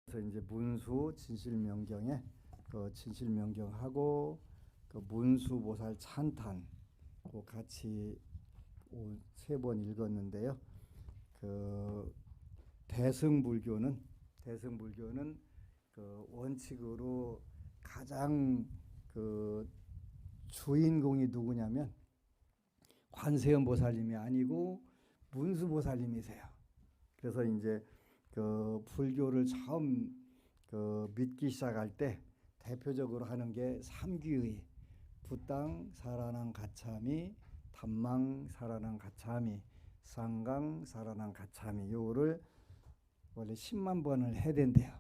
그래서 이제 문수 진실명경에 그 진실명경하고 그 문수보살 찬탄 그 같이 세 번 읽었는데요. 그 대승불교는 그 원칙으로 가장 그 주인공이 누구냐면 관세음 보살님이 아니고 문수보살님이세요. 그래서 이제 그 불교를 처음 그 믿기 시작할 때 대표적으로 하는 게 삼귀의 부땅 사라낭 가차미, 담망 사라낭 가차미, 쌍강 사라낭 가차미, 요거를 원래 10만 번을 해야 된대요.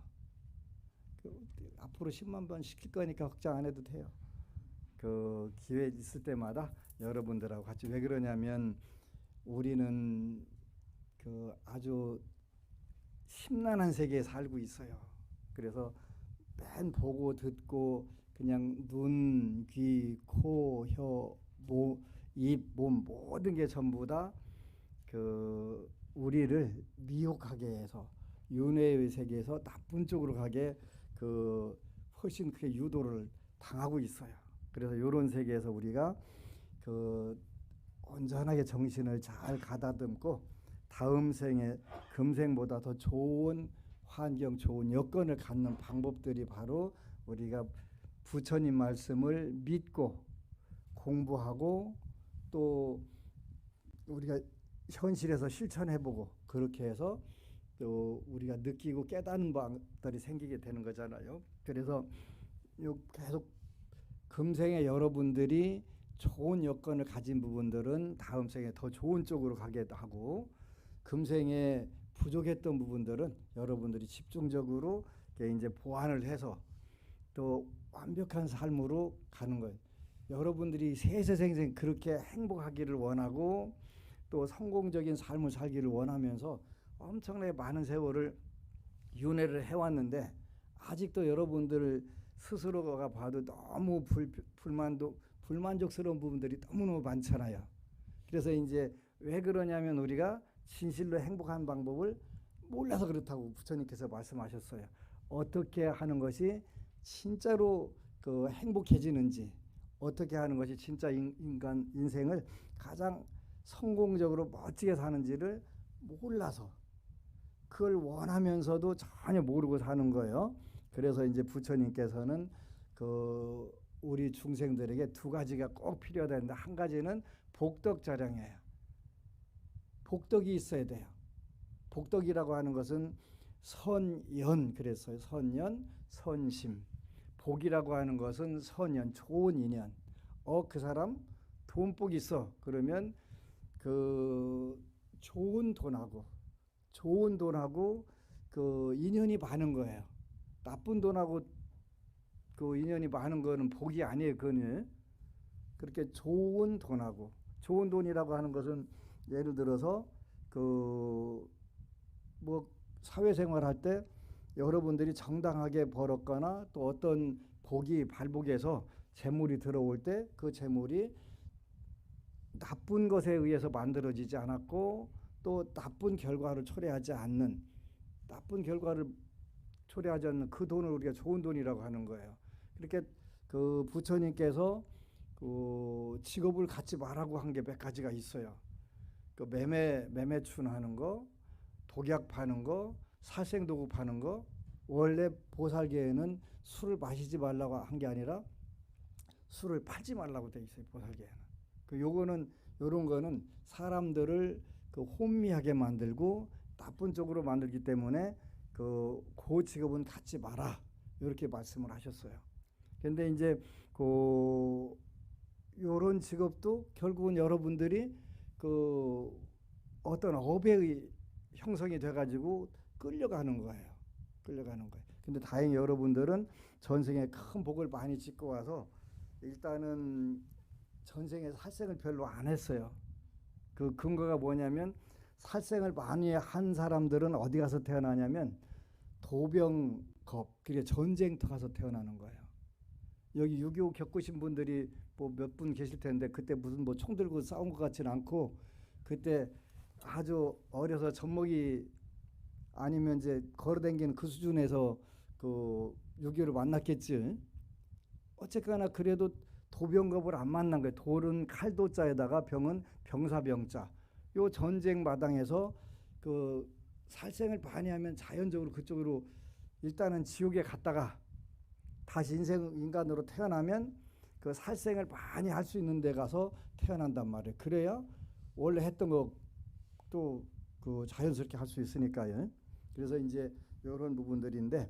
앞으로 10만 번 시킬 거니까 걱정 안 해도 돼요. 그 기회 있을 때마다 여러분들하고 같이. 왜 그러냐면 우리는 그 아주 심란한 세계에 살고 있어요. 그래서 맨 보고 듣고 그냥 눈, 귀, 코, 혀, 입, 몸 모든 게 전부 다 그 우리를 미혹하게 해서 윤회의 세계에서 나쁜 쪽으로 가게 그 훨씬 크게 유도를 당하고 있어요. 그래서 이런 세계에서 우리가 그 온전하게 정신을 잘 가다듬고 다음 생에 금생보다 더 좋은 환경, 좋은 여건을 갖는 방법들이 바로 우리가 부처님 말씀을 믿고 공부하고 또 우리가 현실에서 실천해보고 그렇게 해서 또 우리가 느끼고 깨닫는 방들이 생기게 되는 거잖아요. 그래서 계속 금생에 여러분들이 좋은 여건을 가진 부분들은 다음 생에 더 좋은 쪽으로 가게 하고, 금생에 부족했던 부분들은 여러분들이 집중적으로 이제 보완을 해서 또 완벽한 삶으로 가는 거예요. 여러분들이 세세생생 그렇게 행복하기를 원하고 또 성공적인 삶을 살기를 원하면서 엄청나게 많은 세월을 윤회를 해왔는데 아직도 여러분들 스스로가 봐도 너무 불만족스러운 부분들이 너무너무 많잖아요. 그래서 이제 왜 그러냐면 우리가 진실로 행복한 방법을 몰라서 그렇다고 부처님께서 말씀하셨어요. 어떻게 하는 것이 진짜로 그 행복해지는지, 어떻게 하는 것이 진짜 인간 인생을 가장 성공적으로 멋지게 사는지를 몰라서 그걸 원하면서도 전혀 모르고 사는 거예요. 그래서 이제 부처님께서는 그 우리 중생들에게 두 가지가 꼭 필요하다는데, 한 가지는 복덕자량이에요. 복덕이 있어야 돼요. 복덕이라고 하는 것은 선연, 그랬어요. 선연, 선심. 복이라고 하는 것은 선연, 좋은 인연. 그 사람 돈복 있어. 그러면 그 좋은 돈하고 그 인연이 많은 거예요. 나쁜 돈하고 그 인연이 많은 거는 복이 아니에요. 그거는 그렇게 좋은 돈이라고 하는 것은 예를 들어서 그 뭐 사회생활 할 때 여러분들이 정당하게 벌었거나 또 어떤 발복에서 재물이 들어올 때 그 재물이 나쁜 것에 의해서 만들어지지 않았고 또 나쁜 결과를 초래하지 않는 그 돈을 우리가 좋은 돈이라고 하는 거예요. 그렇게 그 부처님께서 그 직업을 갖지 말라고 한 게 몇 가지가 있어요. 그 매매춘하는 거, 독약 파는 거, 살생도구 파는 거. 원래 보살계에는 술을 마시지 말라고 한 게 아니라 술을 팔지 말라고 돼 있어요. 보살계에는. 요런 거는 사람들을 그 혼미하게 만들고 나쁜 쪽으로 만들기 때문에 그 직업은 갖지 마라. 이렇게 말씀을 하셨어요. 근데 이제 요런 직업도 결국은 여러분들이 그 어떤 업의 형성이 돼가지고 끌려가는 거예요. 근데 다행히 여러분들은 전생에 큰 복을 많이 짓고 와서 일단은 전생에 살생을 별로 안 했어요. 그 근거가 뭐냐면 살생을 많이 한 사람들은 어디 가서 태어나냐면 도병겁, 그게 전쟁터 가서 태어나는 거예요. 여기 6.25 겪으신 분들이 뭐 몇 분 계실 텐데 그때 무슨 뭐 총 들고 싸운 것 같지는 않고 그때 아주 어려서 젖먹이 아니면 이제 걸어다니는 그 수준에서 그 6.25를 만났겠지. 어쨌거나 그래도 도병겁을 안 만난 거예요. 돌은 칼도자에다가 병은 병사병자. 요 전쟁 마당에서 그 살생을 많이 하면 자연적으로 그쪽으로 일단은 지옥에 갔다가 다시 인간으로 태어나면 그 살생을 많이 할 수 있는 데 가서 태어난단 말이에요. 그래야 원래 했던 거 또 그 자연스럽게 할 수 있으니까요. 그래서 이제 이런 부분들인데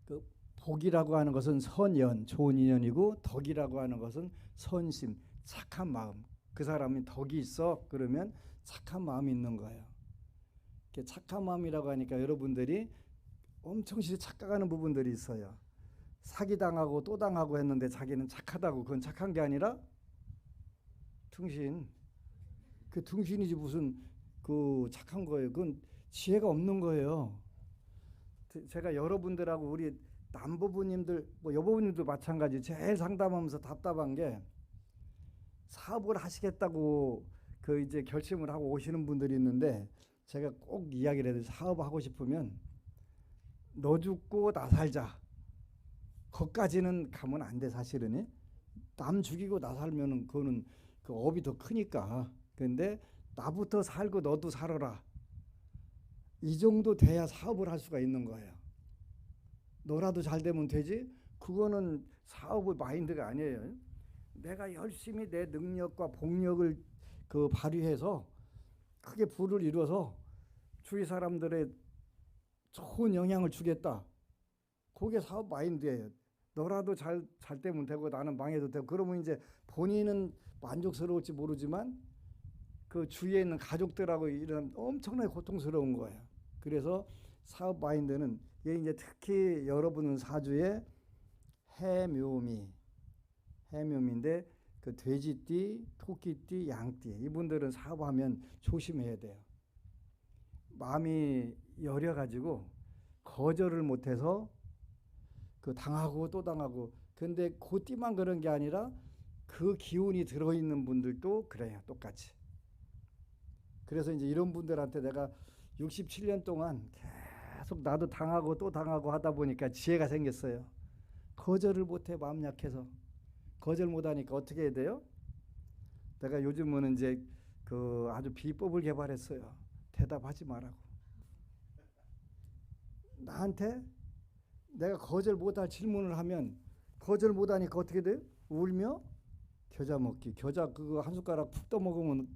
그 복이라고 하는 것은 선연, 좋은 인연이고 덕이라고 하는 것은 선심, 착한 마음. 그 사람이 덕이 있어 그러면 착한 마음이 있는 거예요. 착한 마음이라고 하니까 여러분들이 엄청 착각하는 부분들이 있어요. 사기당하고 또 당하고 했는데 자기는 착하다고. 그건 착한 게 아니라 둥신. 그 둥신이지 무슨 그 착한 거예요. 그건 지혜가 없는 거예요. 제가 여러분들하고 우리 남부부님들 뭐 여부부님도 마찬가지 제일 상담하면서 답답한 게 사업을 하시겠다고 그 이제 결심을 하고 오시는 분들이 있는데 제가 꼭 이야기를 해도 사업하고 싶으면 너 죽고 나 살자. 거기까지는 가면 안 돼 사실은. 남 죽이고 나 살면은 그거는 그 업이 더 크니까. 근데 나부터 살고 너도 살아라. 이 정도 돼야 사업을 할 수가 있는 거예요. 너라도 잘 되면 되지. 그거는 사업의 마인드가 아니에요. 내가 열심히 내 능력과 복력을 그 발휘해서 크게 부를 이뤄서 주위 사람들의 좋은 영향을 주겠다. 그게 사업 마인드예요. 너라도 잘 되면 되고 나는 망해도 되고. 그러면 이제 본인은 만족스러울지 모르지만 그 주위에 있는 가족들하고 이런 엄청나게 고통스러운 거예요. 그래서 사업 마인드는 이제 특히 여러분은 사주에 해묘미인데 그 돼지띠, 토끼띠, 양띠 이분들은 사업하면 조심해야 돼요. 마음이 여려가지고 거절을 못해서 그 당하고 또 당하고. 근데 그 띠만 그런 게 아니라 그 기운이 들어있는 분들도 그래요. 똑같이. 그래서 이제 이런 분들한테 내가 67년 동안 계속 나도 당하고 또 당하고 하다 보니까 지혜가 생겼어요. 거절을 못해 마음 약해서. 거절 못하니까 어떻게 해야 돼요? 내가 요즘은 이제 그 아주 비법을 개발했어요. 대답하지 말라고. 나한테 내가 거절 못할 질문을 하면 거절 못하니까 어떻게 돼요? 울며 겨자 먹기. 겨자 그거 한 숟가락 푹 떠먹으면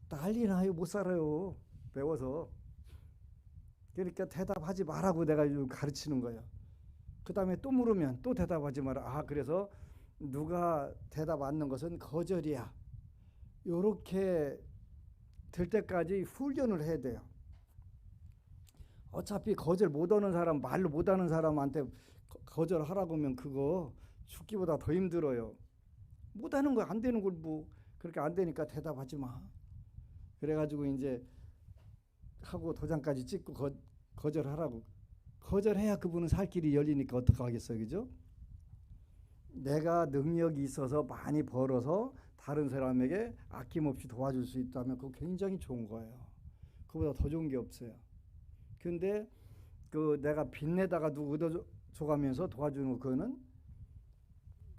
난리 나요. 못 살아요. 매워서. 그러니까 대답하지 말라고 내가 가르치는 거예요. 그 다음에 또 물으면 또 대답하지 마라. 그래서 누가 대답 않는 것은 거절이야. 요렇게 될 때까지 훈련을 해야 돼요. 어차피 거절 못하는 사람, 말로 못하는 사람한테 거절하라고 하면 그거 죽기보다 더 힘들어요. 못하는 거 안 되는 걸 뭐 그렇게 안 되니까 대답하지 마. 그래가지고 이제 하고 도장까지 찍고 거절하라고. 거절해야 그분은 살 길이 열리니까 어떡하겠어요. 그죠? 내가 능력이 있어서 많이 벌어서 다른 사람에게 아낌없이 도와줄 수 있다면 그거 굉장히 좋은 거예요. 그보다 더 좋은 게 없어요. 근데 그 내가 빚내다가 누구 얻어줘가면서 도와주는 그거는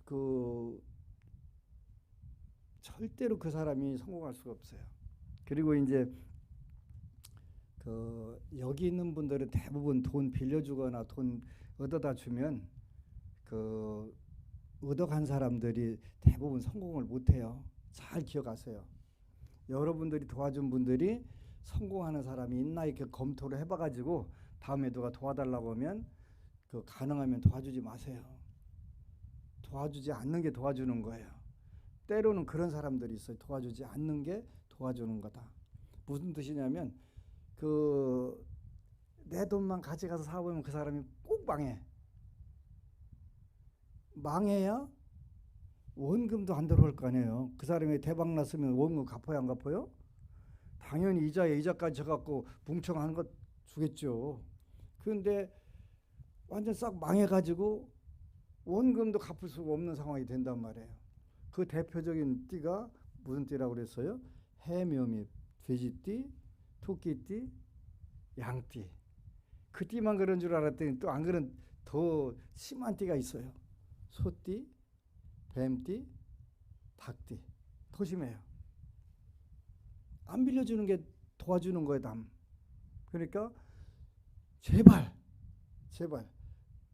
그 절대로 그 사람이 성공할 수가 없어요. 그리고 이제 그 여기 있는 분들은 대부분 돈 빌려주거나 돈 얻어다 주면 그 얻어간 사람들이 대부분 성공을 못해요. 잘 기억하세요. 여러분들이 도와준 분들이 성공하는 사람이 있나 이렇게 검토를 해봐가지고 다음에 누가 도와달라고 하면 그 가능하면 도와주지 마세요. 도와주지 않는 게 도와주는 거예요. 때로는 그런 사람들이 있어요. 도와주지 않는 게 도와주는 거다. 무슨 뜻이냐면 그 내 돈만 가져가서 사보면 그 사람이 꼭 망해. 망해야 원금도 안 들어올 거 아니에요. 그 사람이 대박 났으면 원금 갚아요, 안 갚아요? 당연히 이자에 이자까지 져갖고 뭉청하는 것 주겠죠. 그런데 완전 싹 망해가지고 원금도 갚을 수가 없는 상황이 된단 말이에요. 그 대표적인 띠가 무슨 띠라고 그랬어요? 해묘미, 돼지띠, 토끼띠, 양띠. 그 띠만 그런 줄 알았더니 또 안 그런 더 심한 띠가 있어요. 소띠, 뱀띠, 닭띠. 더 심해요. 안 빌려주는 게 도와주는 거예요, 남. 그러니까 제발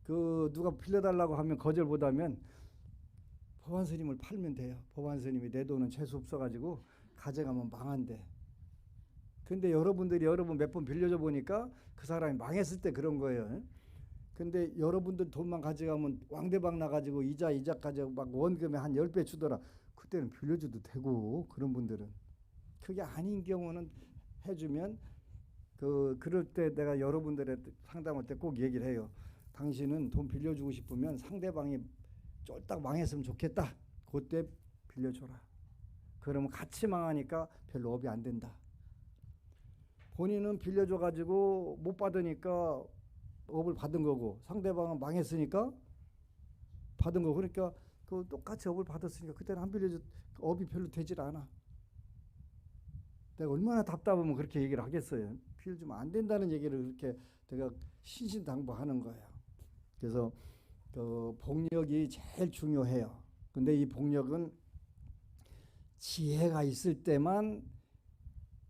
그 누가 빌려달라고 하면 거절 못하면 법안 스님을 팔면 돼요. 법안 스님이 내 돈은 재수 없어가지고 가져가면 망한대. 근데 여러분들이 여러 번 몇 번 빌려줘 보니까 그 사람이 망했을 때 그런 거예요. 근데 여러분들 돈만 가져가면 왕대박 나가지고 이자까지 막 원금에 한 10배 주더라. 그때는 빌려줘도 되고, 그런 분들은. 그게 아닌 경우는 해주면 그럴 때 내가 여러분들의 상담할 때 꼭 얘기를 해요. 당신은 돈 빌려주고 싶으면 상대방이 쫄딱 망했으면 좋겠다. 그때 빌려줘라. 그러면 같이 망하니까 별로 업이 안 된다. 본인은 빌려줘가지고 못 받으니까 업을 받은 거고, 상대방은 망했으니까 받은 거고, 그러니까 그 똑같이 업을 받았으니까 그때는 안 빌려줘. 업이 별로 되질 않아. 내가 얼마나 답답하면 그렇게 얘기를 하겠어요. 빌려주면 안 된다는 얘기를 그렇게 내가 신신당부하는 거예요. 그래서 그 복력이 제일 중요해요. 근데 이 복력은 지혜가 있을 때만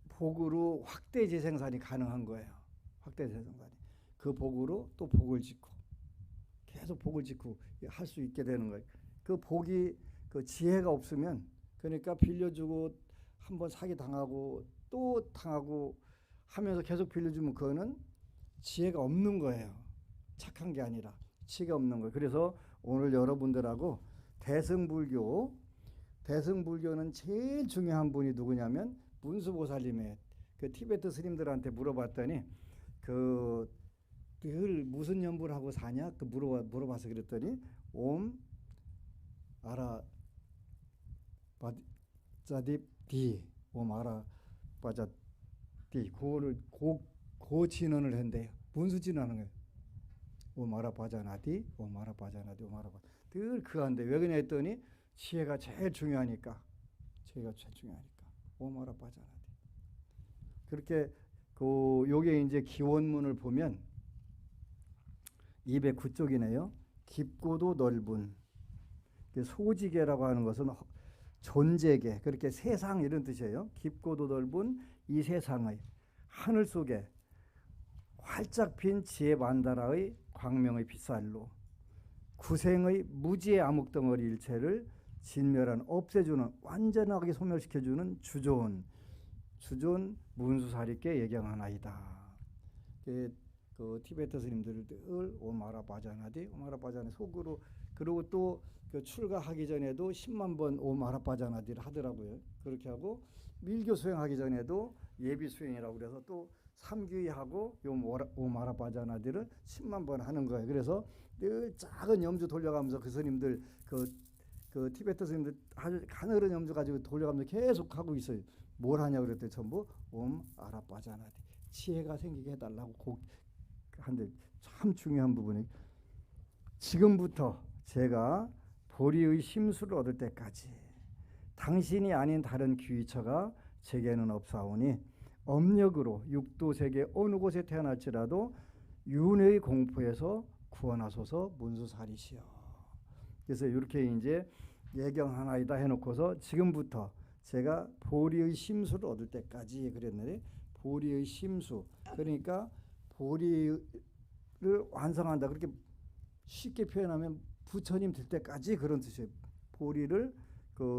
복으로 확대 재생산이 가능한 거예요. 확대 재생산이. 그 복으로 또 복을 짓고 계속 복을 짓고 할 수 있게 되는 거예요. 그 복이 그 지혜가 없으면, 그러니까 빌려주고 한번 사기 당하고 또 당하고 하면서 계속 빌려주면 그거는 지혜가 없는 거예요. 착한 게 아니라 지혜가 없는 거예요. 그래서 오늘 여러분들하고 대승불교는 제일 중요한 분이 누구냐면 문수보살님의, 그 티베트 스님들한테 물어봤더니 늘 무슨 연부를 하고 사냐? 물어봐서 그랬더니 옴 아라 바자딥디 옴 아라 바자디, 그거를 고 진언을 한대요. 문수 진언하는 거예요. 옴 아라 바자나디 옴 아라 바자나디 옴 아라 바. 늘 그 한데 왜 그러냐 했더니 지혜가 제일 중요하니까. 옴 아라 바자나디. 그렇게 요게 이제 기원문을 보면 209쪽이네요. 깊고도 넓은. 소지계라고 하는 것은 존재계, 그렇게 세상 이런 뜻이에요. 깊고도 넓은 이 세상의 하늘 속에 활짝 핀 지혜 만다라의 광명의 빛살로 구생의 무지의 암흑덩어리 일체를 진멸한, 없애주는, 완전하게 소멸시켜주는 주존 문수사리께 예경하나이다. 그 티베트 스님들 늘 오마라 바자나디 오마라 바자나 속으로, 그리고 또 그 출가하기 전에도 10만 번 오마라 바자나디를 하더라고요. 그렇게 하고 밀교 수행하기 전에도 예비 수행이라고 그래서 또 삼귀하고 오마라 바자나디를 10만 번 하는 거예요. 그래서 늘 작은 염주 돌려가면서 그 스님들 그 티베트 스님들 아주 가늘은 염주 가지고 돌려가면서 계속 하고 있어요. 뭘 하냐고 그랬더니 전부 옴 아라 바자나디, 지혜가 생기게 해달라고 한데, 참 중요한 부분이, 지금부터 제가 보리의 심수를 얻을 때까지 당신이 아닌 다른 귀처가 제게는 없사오니 엄력으로 육도세계 어느 곳에 태어날지라도 윤회의 공포에서 구원하소서 문수사리시여. 그래서 이렇게 이제 예경하나이다 해놓고서 지금부터 제가 보리의 심수를 얻을 때까지 그랬는데, 보리의 심수, 그러니까 보리를 완성한다. 그렇게 쉽게 표현하면 부처님 될 때까지 그런 뜻이에요. 보리를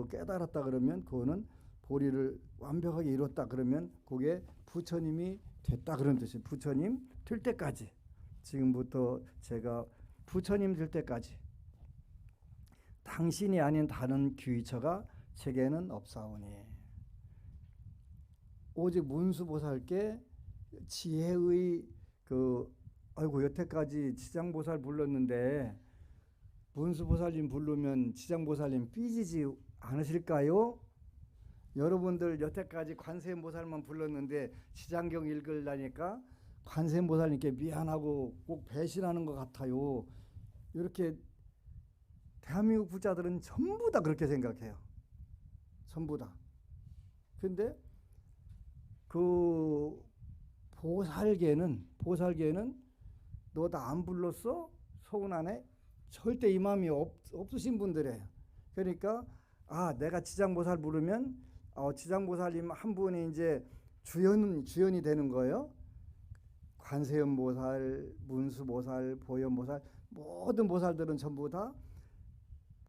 깨달았다 그러면 그거는 보리를 완벽하게 이뤘다 그러면 그게 부처님이 됐다 그런 뜻이에요. 부처님 될 때까지, 지금부터 제가 부처님 될 때까지 당신이 아닌 다른 귀처가 제게는 없사오니, 오직 문수보살께 지혜의 아이고 여태까지 지장보살 불렀는데 문수보살님 부르면 지장보살님 삐지지 않으실까요? 여러분들 여태까지 관세음보살만 불렀는데 지장경 읽으려니까 관세음보살님께 미안하고 꼭 배신하는 것 같아요. 이렇게 대한민국 부자들은 전부 다 그렇게 생각해요. 전부 다. 근데 그 보살계는 너 나 안 불렀어? 서운하네? 절대 이 마음이 없으신 분들이에요. 그러니까 내가 지장보살 부르면 지장보살님 한 분이 이제 주연이 되는 거예요. 관세음보살, 문수보살, 보현보살 모든 보살들은 전부 다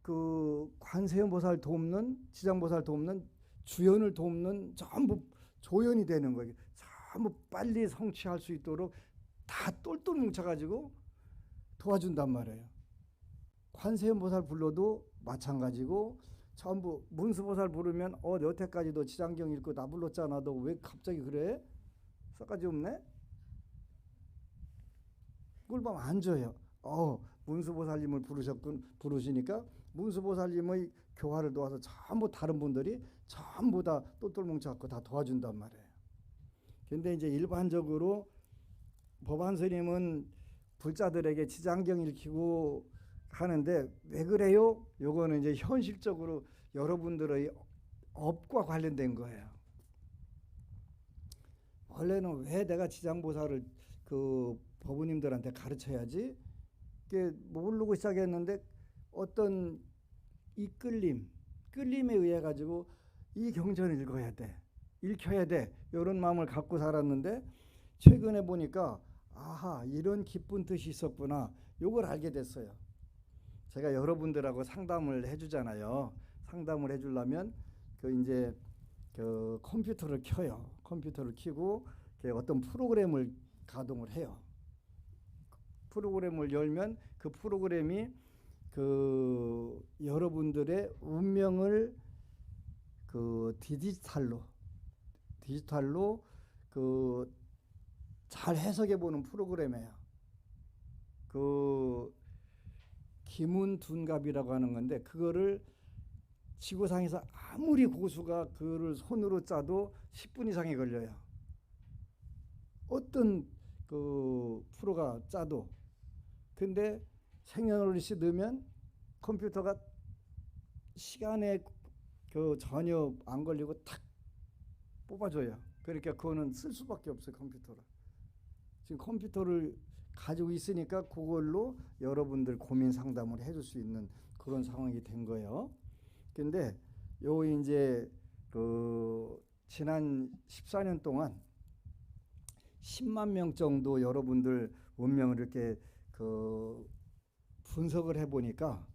그 관세음보살 돕는 지장보살 돕는 주연을 돕는 전부 조연이 되는 거예요. 전부 빨리 성취할 수 있도록 다 똘똘 뭉쳐가지고 도와준단 말이에요. 관세음보살 불러도 마찬가지고 전부 문수보살 부르면 여태까지도 지장경 읽고 나 불렀잖아. 너 왜 갑자기 그래? 싸가지 없네? 꿀밤 안 줘요. 문수보살님을 부르시니까 문수보살님의 교화를 도와서 전부 다른 분들이 전부 다 똘똘 뭉쳐갖고 다 도와준단 말이에요. 근데 이제 일반적으로 법안 스님은 불자들에게 지장경 읽히고 하는데 왜 그래요? 요거는 이제 현실적으로 여러분들의 업과 관련된 거예요. 원래는 왜 내가 지장보살을 그 법우님들한테 가르쳐야지? 그게 모르고 시작했는데 어떤 끌림에 의해 가지고 이 경전을 읽혀야 돼. 이런 마음을 갖고 살았는데 최근에 보니까 이런 기쁜 뜻이 있었구나. 요걸 알게 됐어요. 제가 여러분들하고 상담을 해주잖아요. 상담을 해주려면 이제 컴퓨터를 켜요. 컴퓨터를 켜고 어떤 프로그램을 가동을 해요. 프로그램을 열면 그 프로그램이 여러분들의 운명을 디지털로 잘 해석해 보는 프로그램이에요. 기문둔갑이라고 하는 건데 그거를 지구상에서 아무리 고수가 그거를 손으로 짜도 10분 이상이 걸려요. 어떤 프로가 짜도. 근데 생년월일씩 넣으면 컴퓨터가 시간에 전혀 안 걸리고 탁 뽑아줘요. 그러니까 그거는 쓸 수밖에 없어요. 컴퓨터를. 지금 컴퓨터를 가지고 있으니까 그걸로 여러분들 고민 상담을 해줄 수 있는 그런 상황이 된 거예요. 근데 이제 지난 14년 동안 10만 명 정도 여러분들 운명을 이렇게 분석을 해보니까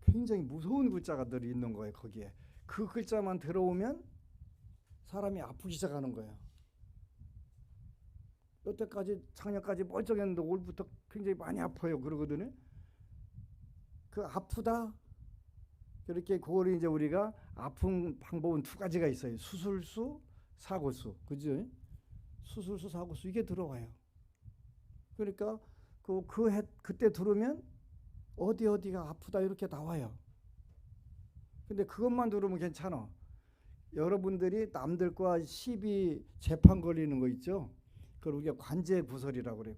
굉장히 무서운 글자가들이 있는 거예요. 거기에 그 글자만 들어오면 사람이 아프기 시작하는 거예요. 여태까지 작년까지 멀쩡했는데 올부터 굉장히 많이 아파요. 그러거든요. 그 아프다. 그렇게 그걸 이제 우리가 아픈 방법은 두 가지가 있어요. 수술수, 사고수. 그죠? 수술수, 사고수 이게 들어와요. 그러니까 그때 들으면 어디가 아프다 이렇게 나와요. 근데 그것만 들으면 괜찮아. 여러분들이 남들과 시비 재판 걸리는 거 있죠? 그걸 우리가 관제구설이라고 그래요.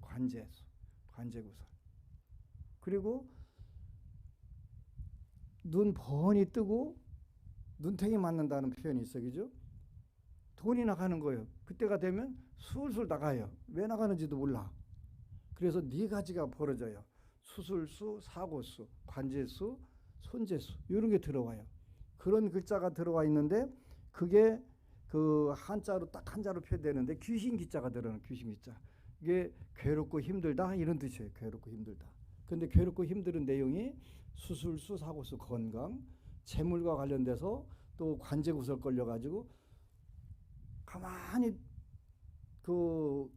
관제구설. 그리고 눈 번이 뜨고 눈탱이 맞는다는 표현이 있어요. 그죠? 돈이 나가는 거예요. 그때가 되면 술술 나가요. 왜 나가는지도 몰라. 그래서 네 가지가 벌어져요. 수술수, 사고수, 관제수, 손제수 이런 게 들어와요. 그런 글자가 들어와 있는데 그게 한자로 딱 한자로 표현되는데 귀신기자가 들어가는 귀신기자. 이게 괴롭고 힘들다 이런 뜻이에요. 괴롭고 힘들다. 근데 괴롭고 힘든 내용이 수술수, 사고수, 건강, 재물과 관련돼서 또 관제구설 걸려가지고 가만히 토굴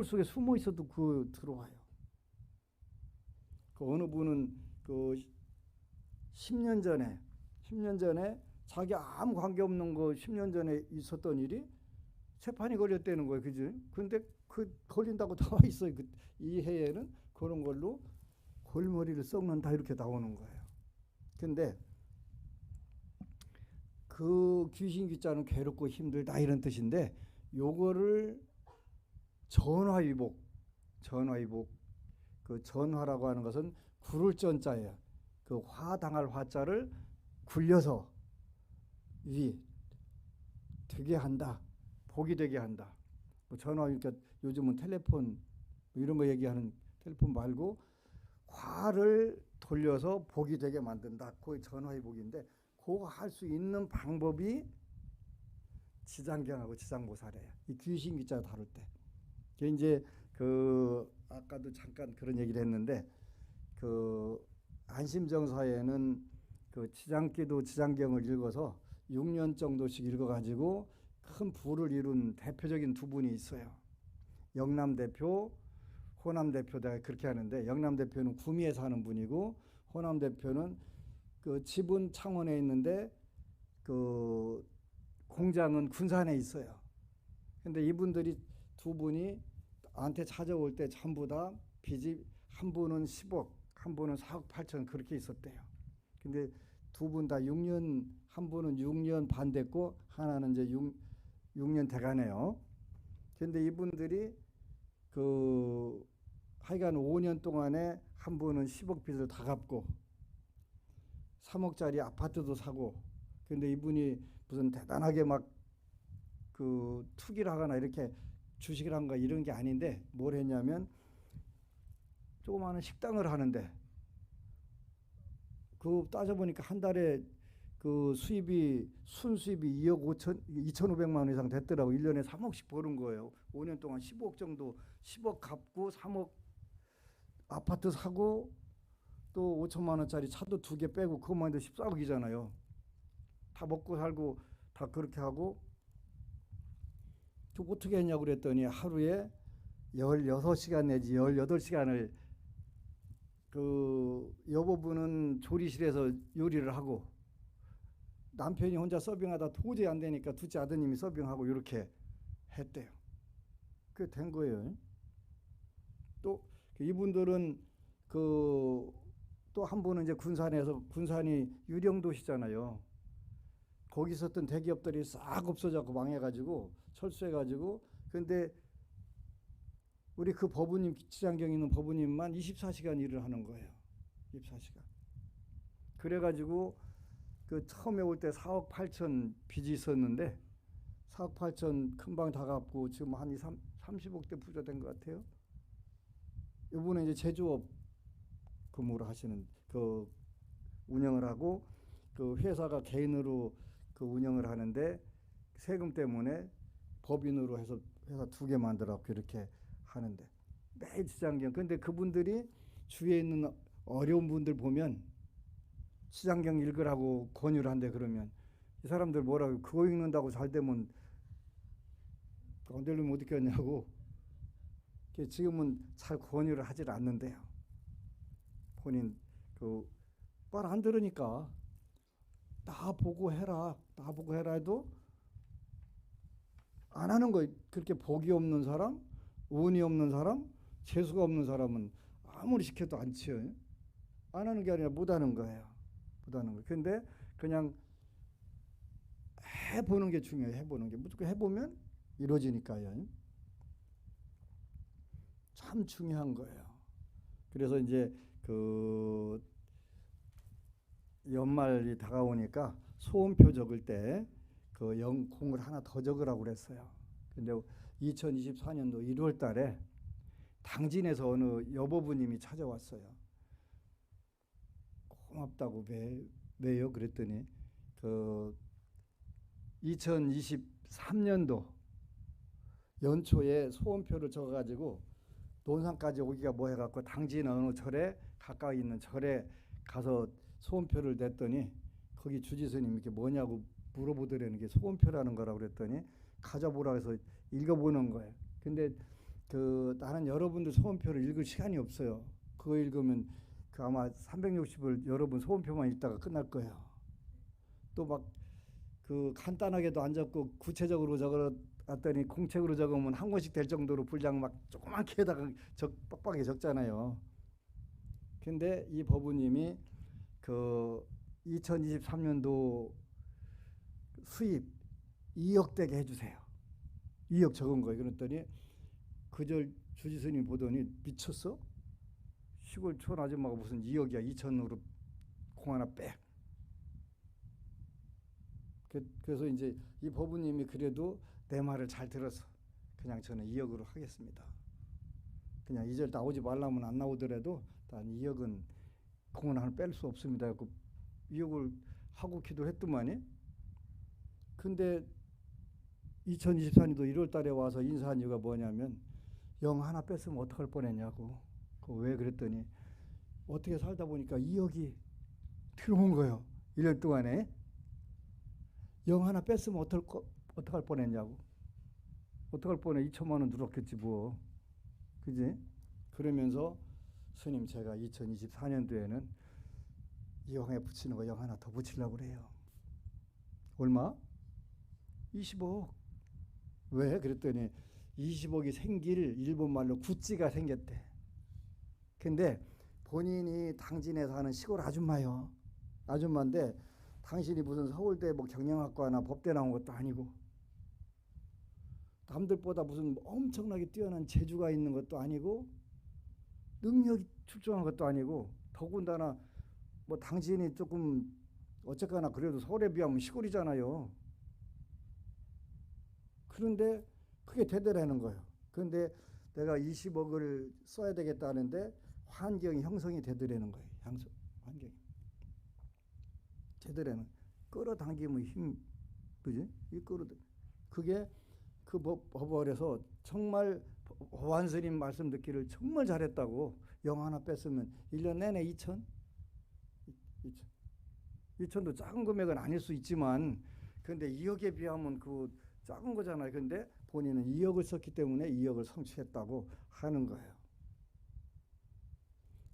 속에 숨어 있어도 들어와요. 어느 분은 10년 전에 자기 아무 관계 없는 거 10년 전에 있었던 일이 재판이 걸렸다는 거예요. 그죠? 근데 걸린다고 나와 있어요. 이 해에는 그런 걸로 골머리를 썩는다 이렇게 나오는 거예요. 근데 그 귀신기자는 괴롭고 힘들다 이런 뜻인데 요거를 전화위복 전화라고 하는 것은 구를 전자예요. 화당할 화자를 굴려서 되게 한다. 복이 되게 한다. 뭐 전화, 그러니까 요즘은 텔레폰 뭐 이런 거 얘기하는 텔레폰 말고 화를 돌려서 복이 되게 만든다. 그게 전화의 복인데 그거 할 수 있는 방법이 지장경하고 지장보살이에요. 이 귀신 기자 다룰 때. 그 이제 그 아까도 잠깐 그런 얘기를 했는데 그 안심정사에는 그 지장기도 지장경을 읽어서 6년 정도씩 읽어가지고 큰 부를 이룬 대표적인 두 분이 있어요. 영남 대표, 호남 대표. 내가 그렇게 하는데 영남 대표는 구미에 사는 분이고 호남 대표는 그 집은 창원에 있는데 그 공장은 군산에 있어요. 근데 이분들이 두 분이 나한테 찾아올 때 전부 다 빚이 한 분은 10억, 한 분은 4억 8천 그렇게 있었대요. 근데 두 분 다 6년, 한 분은 6년 반 됐고 하나는 이제 6년 돼가네요. 근데 이분들이 그 하여간 5년 동안에 한 분은 10억 빚을 다 갚고 3억짜리 아파트도 사고, 근데 이분이 무슨 대단하게 막 그 투기를 하거나 이렇게 주식을 한가 이런 게 아닌데 뭘 했냐면 조그마한 식당을 하는데 그 따져보니까 한 달에 그 수입이 순수입이 2억 5천 2,500만 원 이상 됐더라고. 1년에 3억씩 버는 거예요. 5년 동안 15억 정도, 10억 갚고 3억 아파트 사고 또 5천만 원짜리 차도 2개 빼고 그것만 해도 14억이잖아요. 다 먹고 살고 다 그렇게 하고. 또 어떻게 했냐고 그랬더니 하루에 16시간 내지 18시간을 그 여보분은 조리실에서 요리를 하고 남편이 혼자 서빙하다 도저히 안 되니까 둘째 아드님이 서빙하고 이렇게 했대요. 그게 된 거예요. 또 이분들은 그 또 한 분은 이제 군산에서, 군산이 유령도시잖아요. 거기 있었던 대기업들이 싹 없어져고 망해가지고 철수해가지고, 근데 우리 그 법우님, 지장경 있는 법우님만 24시간 일을 하는 거예요. 24시간. 그래가지고 그 처음에 올 때 4억 8천 빚이 있었는데 4억 8천 금방 다 갚고 지금 한 30억대 부자 된 것 같아요. 이분은 이제 제조업 근무를 하시는 그 운영을 하고 그 회사가 개인으로 그 운영을 하는데 세금 때문에 법인으로 해서 회사 2개 만들었고 이렇게 하는데 매일 지장경. 근데 그분들이 주위에 있는 어려운 분들 보면 지장경 읽으라고 권유를 한대. 그러면 이 사람들 뭐라고, 그거 읽는다고 잘 되면 언제는 못 읽겠냐고. 지금은 잘 권유를 하질 않는데요. 본인 그 말 안 들으니까 나 보고 해라, 나 보고 해라 해도 안 하는 거예요. 그렇게 복이 없는 사람, 운이 없는 사람, 재수가 없는 사람은 아무리 시켜도 안 치어요. 안 하는 게 아니라 못 하는 거예요. 못 하는 거예요. 근데 그냥 해보는 게 중요해요. 해보는 게. 무조건 해보면 이루어지니까요. 참 중요한 거예요. 그래서 이제 그 연말이 다가오니까 소원표 적을 때 그 공을 하나 더 적으라고 그랬어요. 근데 2024년도 1월 달에 당진에서 어느 여보부님이 찾아왔어요. 고맙다고. 왜요? 그랬더니 그 2023년도 연초에 소원표를 적어가지고 논산까지 오기가 뭐 해갖고 당진 어느 절에 가까이 있는 절에 가서 소원표를 냈더니 거기 주지스님이 이게 뭐냐고 물어보더라는 게 소원표라는 거라고 그랬더니 가져보라 해서 읽어보는 거예요. 근데 그 나는 여러분들 소원표를 읽을 시간이 없어요. 그거 읽으면 그 아마 360을 여러분 소원표만 읽다가 끝날 거예요. 또 막 그 간단하게도 안 적고 구체적으로 적어놨더니 공책으로 적으면 한 권씩 될 정도로 분량 막 조그맣게 해다가 빡빡하게 적잖아요. 근데 이 법우님이 그 2023년도 수입 2억 되게 해주세요. 2억 적은 거예요. 그랬더니 그절 주지스님 보더니 미쳤어? 시골 촌 아줌마가 무슨 2억이야. 2천으로 공 하나 빼. 그래서 이제 이 법우님이 그래도 내 말을 잘 들어서 그냥 저는 2억으로 하겠습니다. 그냥 2절 나오지 말라면 안 나오더라도 단 2억은 공헌 하나 뺄 수 없습니다. 그 2억을 하고 기도했더만이. 근데 2024년도 1월 달에 와서 인사한 이유가 뭐냐면 영 하나 뺐으면 어떡할 뻔했냐고. 왜 그랬더니 어떻게 살다 보니까 2억이 들어온 거예요. 1년 동안에. 영 하나 뺐으면 어떡할 뻔했냐고. 어떡할 뻔해. 2천만 원 들었겠지 뭐. 그지? 그러면서 스님 제가 2024년도에는 이왕에 붙이는 거 영 하나 더 붙이려고 그래요. 얼마? 20억. 왜? 그랬더니 20억이 생길 일본말로 구찌가 생겼대. 근데 본인이 당진에 사는 시골 아줌마요. 아줌마인데 당신이 무슨 서울대 뭐 경영학과나 법대 나온 것도 아니고 남들보다 무슨 엄청나게 뛰어난 재주가 있는 것도 아니고 능력이 출중한 것도 아니고 더군다나 뭐 당신이 조금 어쨌거나 그래도 서울에 비하면 시골이잖아요. 그런데 그게 되더라는 거예요. 그런데 내가 20억을 써야 되겠다는데 환경이 형성이 되더라는 거예요. 환경이. 되더라는 끌어당기면 힘, 그지? 이 그게 그 법원에서 정말 보안스님 말씀 듣기를 정말 잘했다고. 영 하나 뺐으면 1년 내내 2천도 작은 금액은 아닐 수 있지만 근데 2억에 비하면 그 작은 거잖아요. 근데 본인은 2억을 썼기 때문에 2억을 성취했다고 하는 거예요.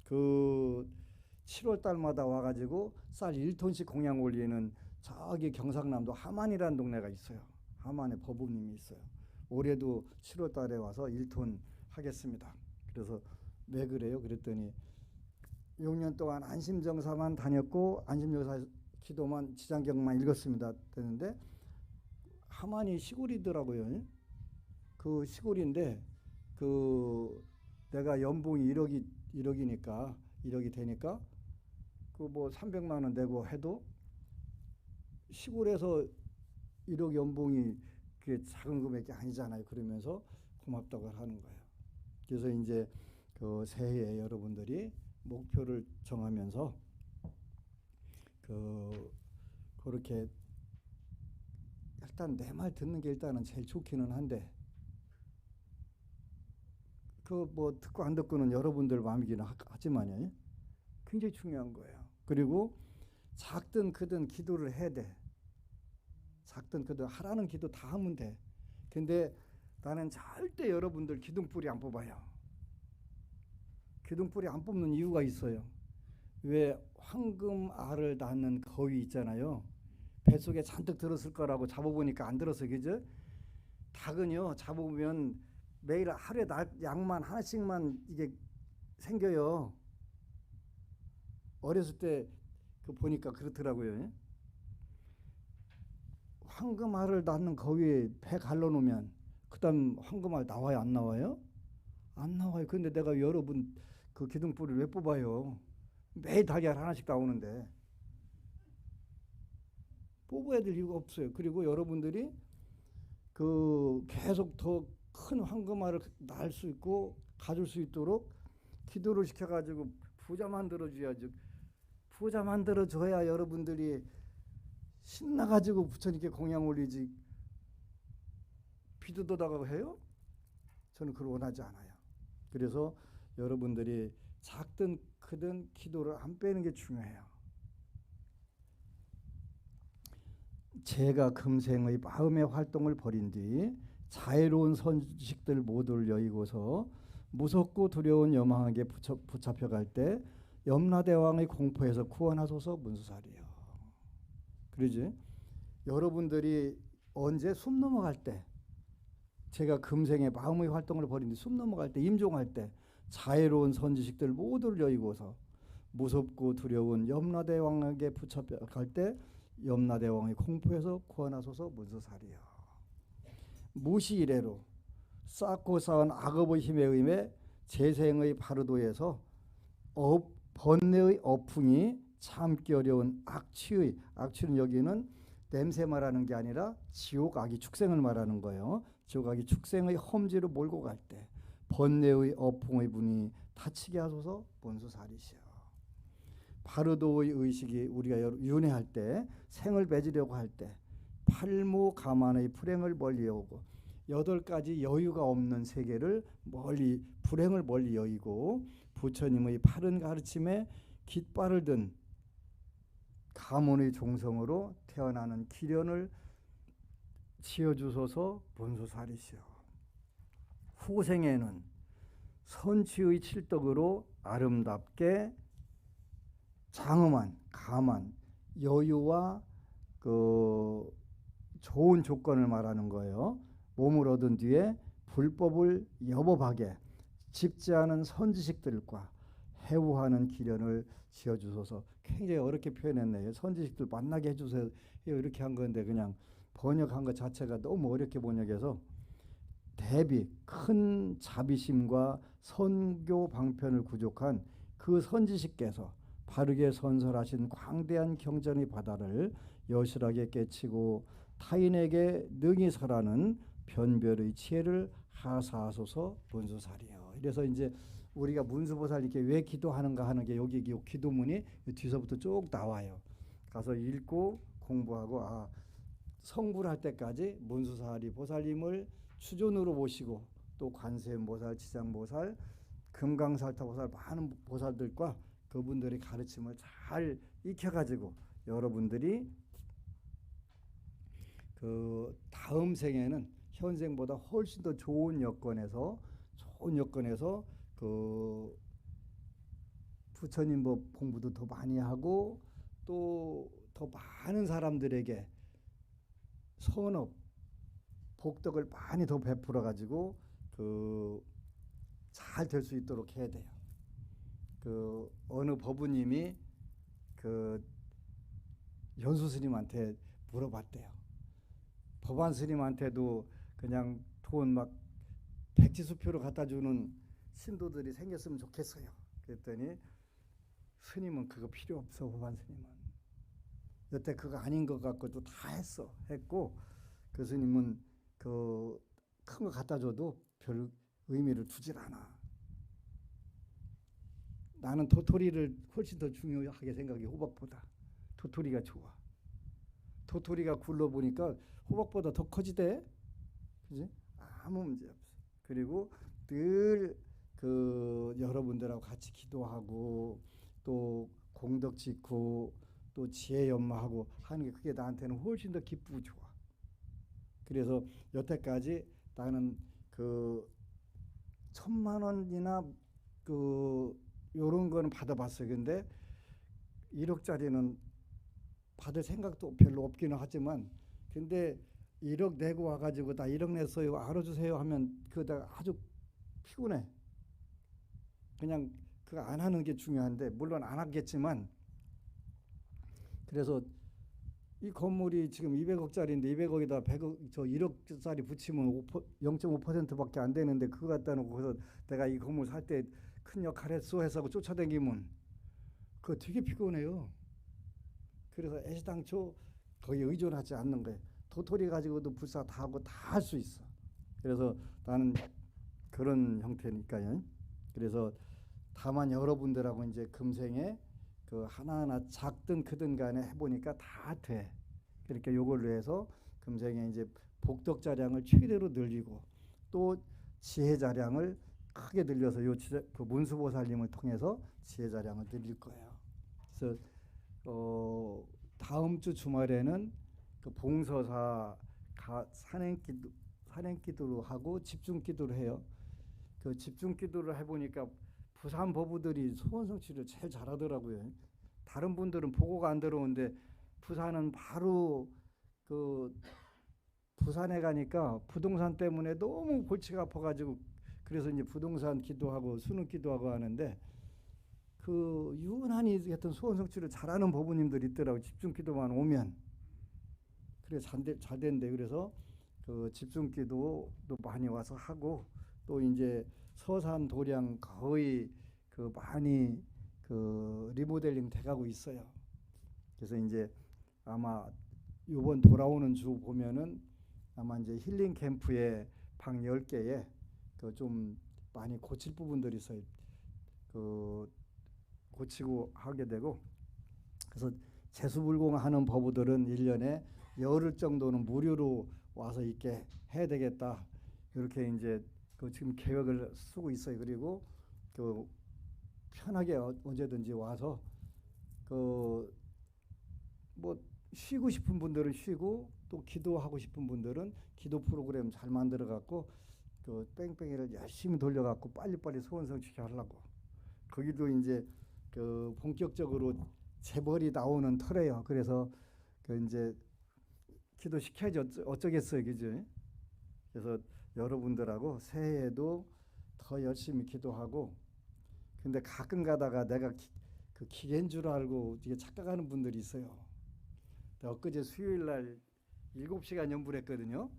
그 7월 달마다 와가지고 쌀 1톤씩 공양 올리는 저기 경상남도 함안이라는 동네가 있어요. 함안에 법우님이 있어요. 올해도 7월 달에 와서 1톤 하겠습니다. 그래서 왜 그래요? 그랬더니 6년 동안 안심정사만 다녔고 안심정사 기도만 지장경만 읽었습니다. 되는데 함안이 시골이더라고요. 그 시골인데 그 내가 연봉이 1억이 되니까 그 뭐 300만 원 내고 해도 시골에서 1억 연봉이 그게 작은 금액이 아니잖아요. 그러면서 고맙다고 하는 거예요. 그래서 이제 그 새해에 여러분들이 목표를 정하면서 그렇게 일단 내 말 듣는 게 일단은 제일 좋기는 한데 그 뭐 듣고 안 듣고는 여러분들 마음이긴 하지만요. 굉장히 중요한 거예요. 그리고 작든 크든 기도를 해야 돼. 작든 크든 하라는 기도 다 하면 돼. 근데 나는 절대 여러분들 기둥뿌리 안 뽑아요. 기둥뿌리 안 뽑는 이유가 있어요. 왜 황금알을 낳는 거위 있잖아요. 뱃속에 잔뜩 들었을 거라고 잡아보니까 안 들었어. 그죠? 닭은요 잡아보면 매일 하루에 양만 하나씩만 이게 생겨요. 어렸을 때 그 보니까 그렇더라고요. 황금알을 낳는 거위에 배 갈라놓으면 그다음 황금알 나와요? 안 나와요? 안 나와요. 근데 내가 여러분 그 기둥뿌리를 왜 뽑아요? 매일 달걀 하나씩 나오는데 뽑아야 될 이유가 없어요. 그리고 여러분들이 그 계속 더 큰 황금알을 낳을 수 있고 가질 수 있도록 기도를 시켜가지고 부자 만들어줘야지. 부자 만들어줘야 여러분들이 신나가지고 부처님께 공양 올리지. 비도도다가 해요? 저는 그걸 원하지 않아요. 그래서 여러분들이 작든 크든 기도를 안 빼는 게 중요해요. 제가 금생의 마음의 활동을 벌인 뒤 자애로운 선식들 모두를 여의고서 무섭고 두려운 염항에게 붙잡혀갈 때 염라대왕의 공포에서 구원하소서 문수살이요. 그러지? 여러분들이 언제 숨 넘어갈 때 제가 금생의 마음의 활동을 벌인 뒤 숨 넘어갈 때 임종할 때 자애로운 선지식들 모두를 여의고서 무섭고 두려운 염라대왕에게 붙잡혀갈 때 염라대왕의 공포에서 구원하소서 문수살이요. 무시 이래로 쌓고 쌓은 악업의 힘에 의해 재생의 바르도에서 번뇌의 어풍이 참기 어려운 악취는 여기는 냄새 말하는 게 아니라 지옥 아기 축생을 말하는 거예요. 지옥 아기 축생의 험지로 몰고 갈 때 번뇌의 어풍의 분이 다치게 하소서 본소사리시여. 바르도의 의식이 우리가 윤회할 때, 생을 맺으려고 할 때 팔무 가만의 불행을 멀리하고 8가지 여유가 없는 세계를 멀리, 불행을 멀리 여의고 부처님의 바른 가르침에 깃발을 든 가문의 종성으로 태어나는 기련을 지어주소서 본소사리시여. 후생에는 선취의 칠덕으로 아름답게 장엄한 가만 여유와 그 좋은 조건을 말하는 거예요. 몸을 얻은 뒤에 불법을 여법하게 집지 않은 선지식들과 해우하는 기련을 지어주소서. 굉장히 어렵게 표현했네요. 선지식들 만나게 해주세요 이렇게 한 건데 그냥 번역한 것 자체가 너무 어렵게 번역해서 대비 큰 자비심과 선교 방편을 구족한 그 선지식께서 바르게 선설하신 광대한 경전의 바다를 여실하게 깨치고 타인에게 능히 설하는 변별의 지혜를 하사하소서 본소사리여. 이래서 이제 우리가 문수보살 이렇게 왜 기도하는가 하는 게 여기 기도문이 뒤서부터 쭉 나와요. 가서 읽고 공부하고 성불할 때까지 문수사리 보살님을 추존으로 모시고 또 관세음보살, 지장보살, 금강살타보살 많은 보살들과 그분들의 가르침을 잘 익혀가지고 여러분들이 그 다음 생에는 현생보다 훨씬 더 좋은 여건에서 그 부처님 법 공부도 더 많이 하고 또 더 많은 사람들에게 선업 복덕을 많이 더 베풀어 가지고 그 잘 될 수 있도록 해야 돼요. 그 어느 법우님이 그 연수 스님한테 물어봤대요. 법안 스님한테도 그냥 돈 막 백지수표로 갖다 주는 신도들이 생겼으면 좋겠어요. 그랬더니 스님은 그거 필요 없어. 법안 스님은 여태 그거 아닌 것 같고도 다 했고 그 스님은 그 큰 거 갖다 줘도 별 의미를 두질 않아. 나는 도토리를 훨씬 더 중요하게 생각해. 호박보다 도토리가 좋아. 도토리가 굴러보니까 호박보다 더 커지대. 그지? 아무 문제 없어. 그리고 늘 그 여러분들하고 같이 기도하고 또 공덕 짓고 또 지혜 연마하고 하는 게 그게 나한테는 훨씬 더 기쁘고 좋아. 그래서 여태까지 나는 그 1,000만 원이나 그 요런 거는 받아봤어요. 근데 1억짜리는 받을 생각도 별로 없기는 하지만 근데 1억 내고 와가지고 나 1억 냈어요 알아주세요 하면 그거 아주 피곤해. 그냥 그거 안 하는 게 중요한데 물론 안 하겠지만 그래서 이 건물이 지금 200억짜리인데 200억에다 100억 저 1억짜리 붙이면 0.5%밖에 안 되는데 그거 갖다 놓고 그래서 내가 이 건물 살 때 큰 역할 했어 해서 쫓아다니면 그거 되게 피곤해요. 그래서 애시당초 거기에 의존하지 않는 거예요. 도토리 가지고도 불사 다 하고 다 할 수 있어. 그래서 나는 그런 형태니까요. 그래서 다만 여러분들하고 이제 금생에 그 하나하나 작든 크든 간에 해보니까 다 돼. 그러니까 요걸로 해서 금생에 이제 복덕 자량을 최대로 늘리고 또 지혜 자량을 크게 늘려서 그 문수보살님을 통해서 지혜 자량을 늘릴 거예요. 그래서 다음 주 주말에는 그 봉서사 산행기도로 하고 집중기도를 해요. 그 집중기도를 해보니까 부산 법우들이 소원성취를 제일 잘하더라고요. 다른 분들은 보고가 안 들어오는데 부산은 바로 그 부산에 가니까 부동산 때문에 너무 골치가 아파가지고 그래서 이제 부동산 기도하고 수능 기도하고 하는데 그 유난히 하여튼 소원성취를 잘하는 법우님들이 있더라고. 집중기도만 오면 그래 잘 된대. 그래서 그 집중기도도 많이 와서 하고 또 이제 서산 도량 거의 그 많이 그 리모델링 돼가고 있어요. 그래서 이제 아마 요번 돌아오는 주 보면은 아마 이제 힐링 캠프에 방 10개에 그 좀 많이 고칠 부분들이 있어요. 그 고치고 하게 되고, 그래서 재수불공하는 법우들은 1년에 열흘 정도는 무료로 와서 있게 해야 되겠다. 이렇게 이제 그 지금 계획을 쓰고 있어요. 그리고 그 편하게 언제든지 와서 그 뭐 쉬고 싶은 분들은 쉬고, 또 기도하고 싶은 분들은 기도 프로그램 잘 만들어 갖고 그 뺑뺑이를 열심히 돌려 갖고 빨리빨리 소원 성취게 하려고. 거기도 이제 그 본격적으로 재벌이 나오는 터래요. 그래서 그 이제 기도 시켜야지 어쩌겠어요, 그죠? 그래서 여러분들하고 새해에도 더 열심히 기도하고. 근데 가끔 가다가 내가 그 기계인 줄 알고 이게 착각하는 분들이 있어요. 엊그제 수요일 날 7시간 연불했거든요.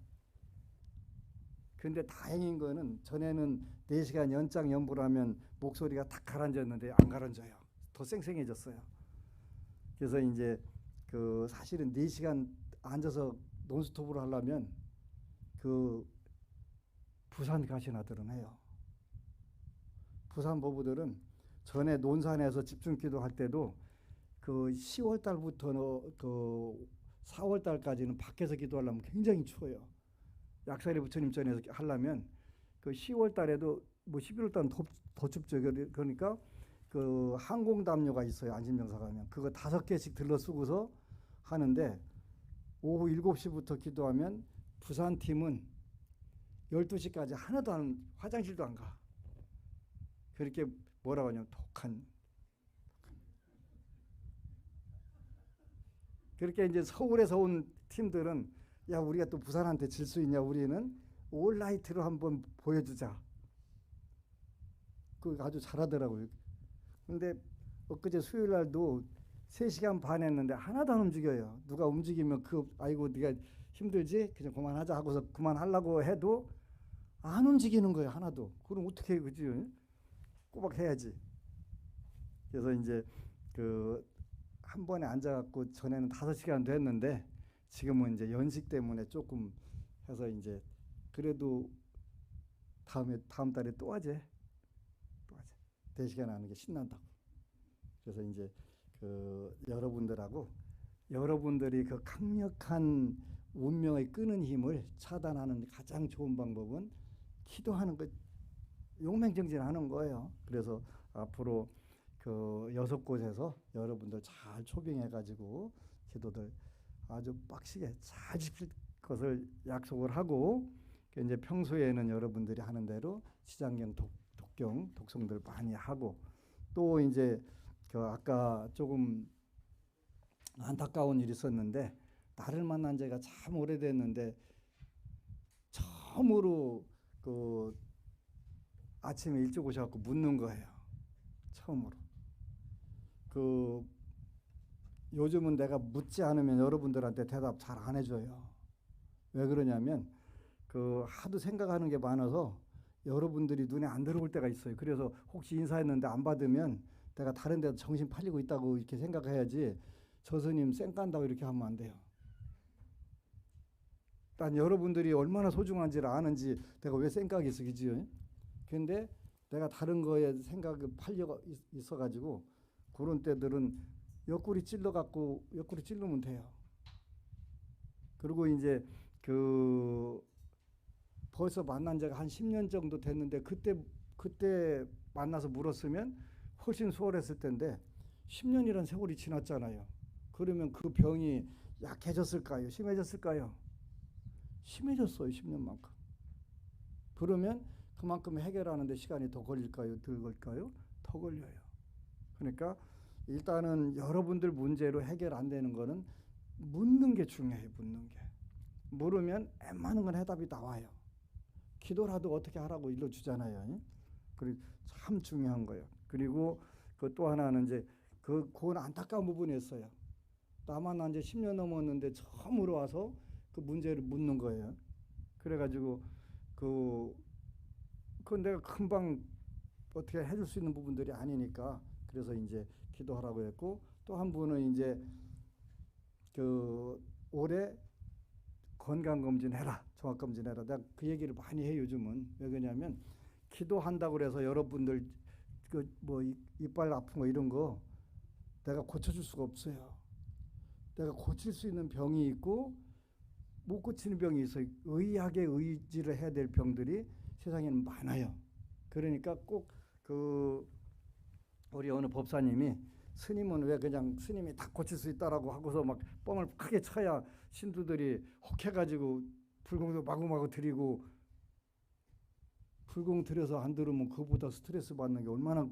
근데 다행인 거는 전에는 4시간 연장 연불하면 목소리가 탁 가라앉았는데 안 가라앉아요. 더 쌩쌩해졌어요. 그래서 이제 그 사실은 4시간 앉아서 논스톱으로 하려면 그 부산 가신 아들은 해요. 부산 보부들은 전에 논산에서 집중기도 할 때도 그 10월 달부터 그 4월 달까지는 밖에서 기도하려면 굉장히 추워요. 약사리 부처님 전에서 하려면 그 10월 달에도 뭐 11월 달은 더 춥죠. 그러니까 그 항공담요가 있어요. 안심명사 가면 그거 5개씩 들러 쓰고서 하는데, 오후 7시부터 기도하면 부산 팀은 12시까지 하나도 화장실도 안 가. 그렇게 뭐라고 하냐면 독한. 그렇게 이제 서울에서 온 팀들은 야, 우리가 또 부산한테 질 수 있냐, 우리는 올라이트로 한번 보여주자. 그 아주 잘하더라고요. 근데 엊그제 수요일 날도 3시간 반 했는데 하나도 안 움직여요. 누가 움직이면 아이고 네가 힘들지? 그냥 그만하자 하고서 그만하려고 해도 안 움직이는 거예요. 하나도. 그럼 어떻게 해, 그지? 꼬박 해야지. 그래서 이제 그 한 번에 앉아갖고 전에는 5시간도 했는데 지금은 이제 연식 때문에 조금 해서 이제 그래도 다음 달에 또 하재. 4시간 하는 게 신난다고. 그래서 이제 그 여러분들이 그 강력한 운명의 끄는 힘을 차단하는 가장 좋은 방법은 기도하는 것, 용맹정진하는 거예요. 그래서 앞으로 그 6곳에서 여러분들 잘 초빙해가지고 기도들 아주 빡시게 잘 지킬 것을 약속을 하고, 이제 평소에는 여러분들이 하는 대로 시장경 독경 독성들 많이 하고, 또 이제 그 아까 조금 안타까운 일이 있었는데, 나를 만난 지가 참 오래됐는데 처음으로 그 아침에 일찍 오셔갖고 묻는 거예요. 처음으로. 그 요즘은 내가 묻지 않으면 여러분들한테 대답 잘 안 해줘요. 왜 그러냐면 그 하도 생각하는 게 많아서 여러분들이 눈에 안 들어올 때가 있어요. 그래서 혹시 인사했는데 안 받으면 내가 다른 데서 정신 팔리고 있다고 이렇게 생각해야지, 저 스님 쌩 깐다고 이렇게 하면 안 돼요. 난 여러분들이 얼마나 소중한지를 아는지 내가 왜 쌩까겠어, 그지? 근데 내가 다른 거에 생각이 팔려 있어가지고 그런 때들은 옆구리 찔러면 돼요. 그리고 이제 그 벌써 만난 지가 한 10년 정도 됐는데 그때 만나서 물었으면 훨씬 수월했을 텐데 10년이란 세월이 지났잖아요. 그러면 그 병이 약해졌을까요? 심해졌을까요? 심해졌어요. 10년만큼. 그러면 그만큼 해결하는데 시간이 더 걸릴까요? 덜 걸릴까요? 더 걸려요. 그러니까 일단은 여러분들 문제로 해결 안 되는 거는 묻는 게 중요해요. 묻는 게. 물으면 웬만한 건 해답이 나와요. 기도라도 어떻게 하라고 일러주잖아요. 그리고 참 중요한 거예요. 그리고 그 또 하나는 이제 그건 안타까운 부분이었어요. 나만 한 지 10년 넘었는데 처음으로 와서 그 문제를 묻는 거예요. 그래가지고 그건 내가 금방 어떻게 해줄 수 있는 부분들이 아니니까, 그래서 이제 기도하라고 했고, 또 한 분은 이제 그 올해 건강검진해라, 종합검진해라. 내가 그 얘기를 많이 해요, 요즘은. 왜 그러냐면 기도한다고 그래서 여러분들 그 뭐 이빨 아픈 거 이런 거 내가 고쳐줄 수가 없어요. 내가 고칠 수 있는 병이 있고 못 고치는 병이 있어요. 의학에 의지를 해야 될 병들이 세상에는 많아요. 그러니까 꼭 그 우리 어느 법사님이 스님은 왜 그냥 스님이 다 고칠 수 있다라고 하고서 막 뻥을 크게 쳐야 신도들이 혹해가지고 불공도 마구마구 드리고 불공 들여서 안 들으면 그보다 스트레스 받는 게 얼마나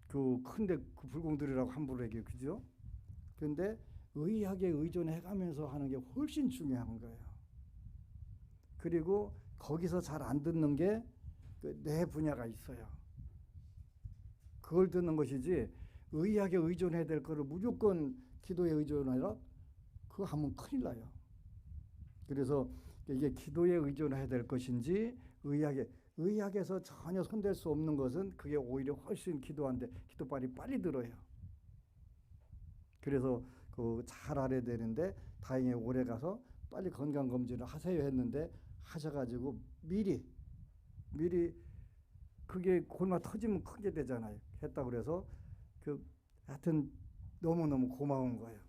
그 큰데 그 불공 들이라고 함부로 얘기해요. 그죠? 그런데 의학에 의존해가면서 하는 게 훨씬 중요한 거예요. 그리고 거기서 잘 안 듣는 게 내 분야가 있어요. 그걸 듣는 것이지 의학에 의존해야 될 거를 무조건 기도에 의존하라? 그거 하면 큰일 나요. 그래서 이게 기도에 의존해야 될 것인지 의학에서 전혀 손댈 수 없는 것은 그게 오히려 훨씬 기도한데 기도빨이 빨리 들어요. 그래서 그 잘 알아야 되는데 다행히 오래 가서 빨리 건강검진을 하세요 했는데 하셔가지고 미리 그게 골마 터지면 크게 되잖아요. 했다고 그래서 하여튼 너무너무 고마운 거예요.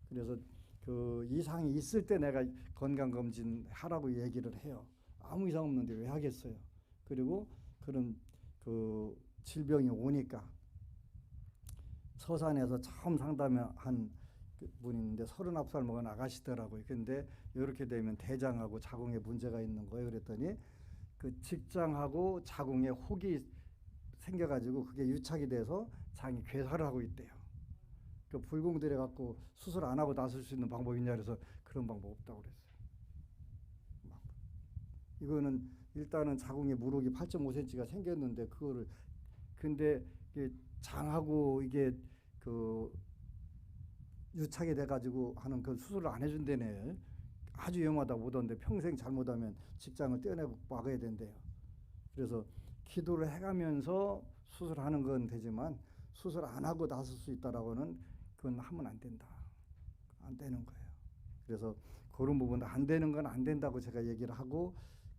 그래서 그 이상이 있을 때 내가 건강검진 하라고 얘기를 해요. 아무 이상 없는데 왜 하겠어요. 그리고 그런 그 질병이 오니까 서산에서 처음 상담한 분이 있는데 39살 먹은 아가씨더라고요. 근데 이렇게 되면 대장하고 자궁에 문제가 있는 거예요. 그랬더니 그 직장하고 자궁에 혹이 생겨가지고 그게 유착이 돼서 장이 괴사를 하고 있대요. 그 불공들여 갖고 수술 안 하고 나설 수 있는 방법이 있냐 그래서 그런 방법 없다고 그랬어요. 이거는 일단은 자궁에 물혹이 8.5cm가 생겼는데 그거를 근데 이게 장하고 이게 그 유착이 돼가지고 하는 그 수술을 안 해준다네. 아주 위험하다고 보던데 평생 잘못하면 직장을 떼어내고 막아야 된대요. 그래서 기도를 해가면서 수술하는 건 되지만 수술 안 하고 나설 수 있다라고는 그건 하면 안 된다. 안 되는 거예요. 그래서 그런 부분 안 되는 건 안 된다고 제가 얘기를 하고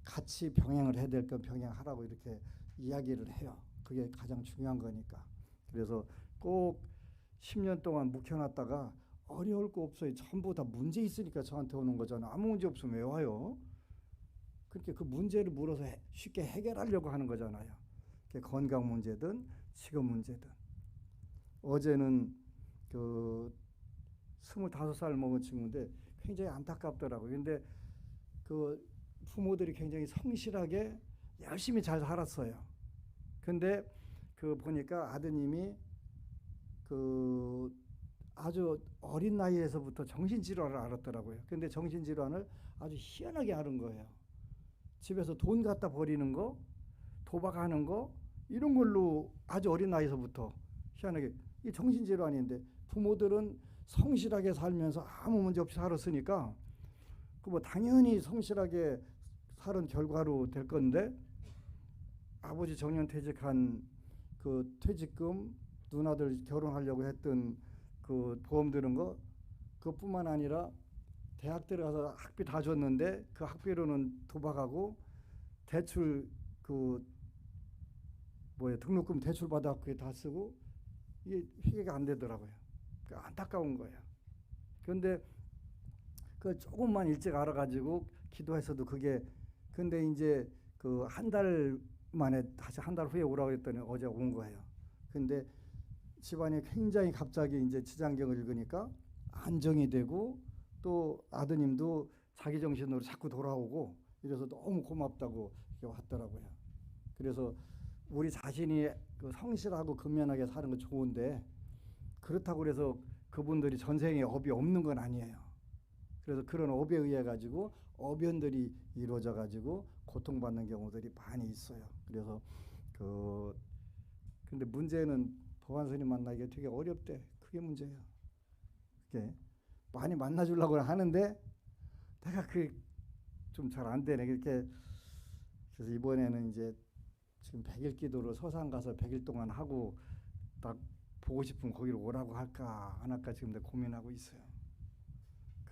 같이 병행을 해야 될 건 병행하라고 이렇게 이야기를 해요. 그게 가장 중요한 거니까. 그래서 꼭 10년 동안 묵혀놨다가 어려울 거 없어요. 전부 다 문제 있으니까 저한테 오는 거잖아. 아무 문제 없으면 왜 와요? 그렇게 그 문제를 물어서 쉽게 해결하려고 하는 거잖아요. 건강 문제든 직업 문제든. 어제는 그 25살 먹은 친구인데 굉장히 안타깝더라고요. 근데 그 부모들이 굉장히 성실하게 열심히 잘 살았어요. 근데 그 보니까 아드님이 그 아주 어린 나이에서부터 정신질환을 앓았더라고요. 근데 정신질환을 아주 희한하게 앓은 거예요. 집에서 돈 갖다 버리는 거, 도박하는 거, 이런 걸로 아주 어린 나이에서부터 희한하게 이 정신질환인데 부모들은 성실하게 살면서 아무 문제 없이 살았으니까 그 뭐 당연히 성실하게 살은 결과로 될 건데 아버지 정년퇴직한 그 퇴직금 누나들 결혼하려고 했던 그 보험 드는 거 그것뿐만 아니라 대학 들어가서 학비 다 줬는데 그 학비로는 도박하고 대출 그 뭐야 등록금 대출 받아 그게 다 쓰고 이게 회계가 안 되더라고요. 안타까운 거예요. 그런데 그 조금만 일찍 알아가지고 기도했어도 그게 근데 이제 그 한 달 만에 다시 한 달 후에 오라고 했더니 어제 온 거예요. 근데 집안이 굉장히 갑자기 이제 지장경을 읽으니까 안정이 되고 또 아드님도 자기 정신으로 자꾸 돌아오고 이래서 너무 고맙다고 이렇게 왔더라고요. 그래서 우리 자신이 그 성실하고 근면하게 사는 건 좋은데 그렇다고 해서 그분들이 전생에 업이 없는 건 아니에요. 그래서 그런 업에 의해 가지고 어변들이 이루어져 가지고 고통받는 경우들이 많이 있어요. 그래서 근데 문제는 보관 스님 만나기가 되게 어렵대. 그게 문제예요. 그게 많이 만나주려고 하는데 내가 그게 좀 잘 안 되네. 그래서 이번에는 이제 지금 100일 기도로 서산 가서 100일 동안 하고 딱 보고 싶으면 거기로 오라고 할까 안 할까 지금 내가 고민하고 있어요.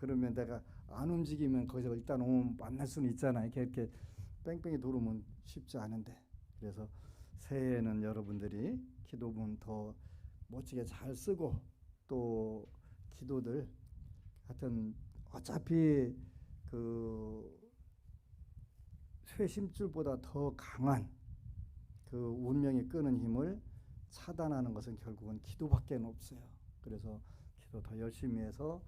그러면 내가 안 움직이면 거기서 일단 오면 만날 수는 있잖아요. 이렇게 뺑뺑이 돌으면 쉽지 않은데. 그래서 새해에는 여러분들이 기도문 더 멋지게 잘 쓰고 또 기도들 하여튼 어차피 그 쇠심줄보다 더 강한 그 운명이 끄는 힘을 차단하는 것은 결국은 기도밖에 없어요. 그래서 기도 더 열심히 해서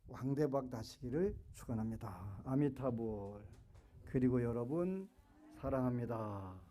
왕대박 나시기를 축원합니다. 아미타불. 그리고 여러분 사랑합니다.